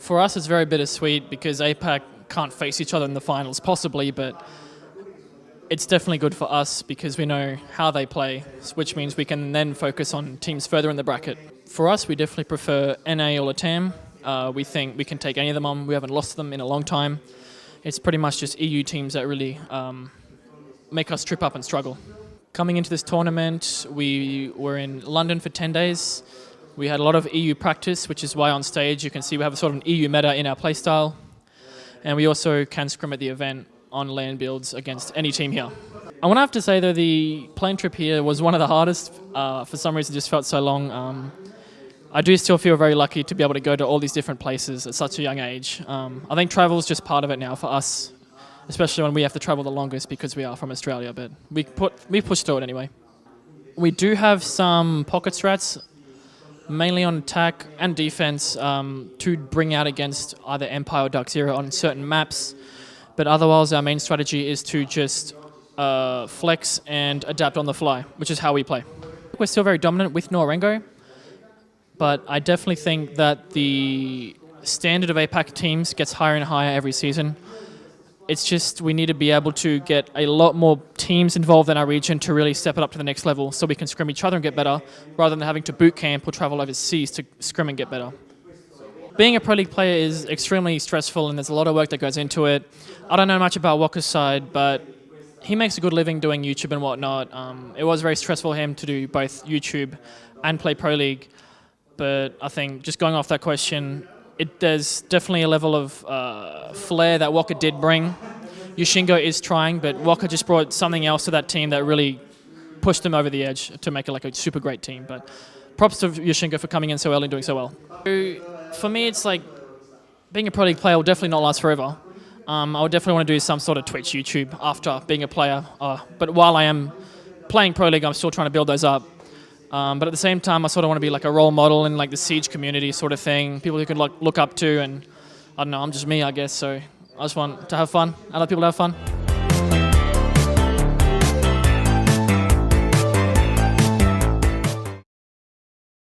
For us, it's very bittersweet because APAC can't face each other in the finals, possibly, but it's definitely good for us because we know how they play, which means we can then focus on teams further in the bracket. For us, we definitely prefer NA or LATAM. We think we can take any of them on. We haven't lost them in a long time. It's pretty much just EU teams that really make us trip up and struggle. Coming into this tournament, we were in London for 10 days. We had a lot of EU practice, which is why on stage you can see we have a sort of an EU meta in our playstyle. And we also can scrim at the event on land builds against any team here. I want to have to say though, the plane trip here was one of the hardest. For some reason it just felt so long. I do still feel very lucky to be able to go to all these different places at such a young age. I think travel is just part of it now for us, especially when we have to travel the longest because we are from Australia, but we pushed through it anyway. We do have some pocket strats, mainly on attack and defense, to bring out against either Empire or Dark Zero on certain maps. But otherwise, our main strategy is to just flex and adapt on the fly, which is how we play. We're still very dominant with Norengo, but I definitely think that the standard of APAC teams gets higher and higher every season. It's just we need to be able to get a lot more teams involved in our region to really step it up to the next level so we can scrim each other and get better, rather than having to boot camp or travel overseas to scrim and get better. Being a Pro League player is extremely stressful and there's a lot of work that goes into it. I don't know much about Wokka's side, but he makes a good living doing YouTube and whatnot. It was very stressful for him to do both YouTube and play Pro League, but I think just going off that question, there's definitely a level of flair that Wokka did bring. Yushingo is trying, but Wokka just brought something else to that team that really pushed them over the edge to make it like a super great team. But props to Yushingo for coming in so early and doing so well. For me, it's like being a Pro League player will definitely not last forever. I would definitely want to do some sort of Twitch, YouTube after being a player. But while I am playing Pro League, I'm still trying to build those up. But at the same time, I sort of want to be like a role model in like the Siege community sort of thing. People who can like look up to, and I don't know, I'm just me, I guess. So I just want to have fun. Other people to have fun.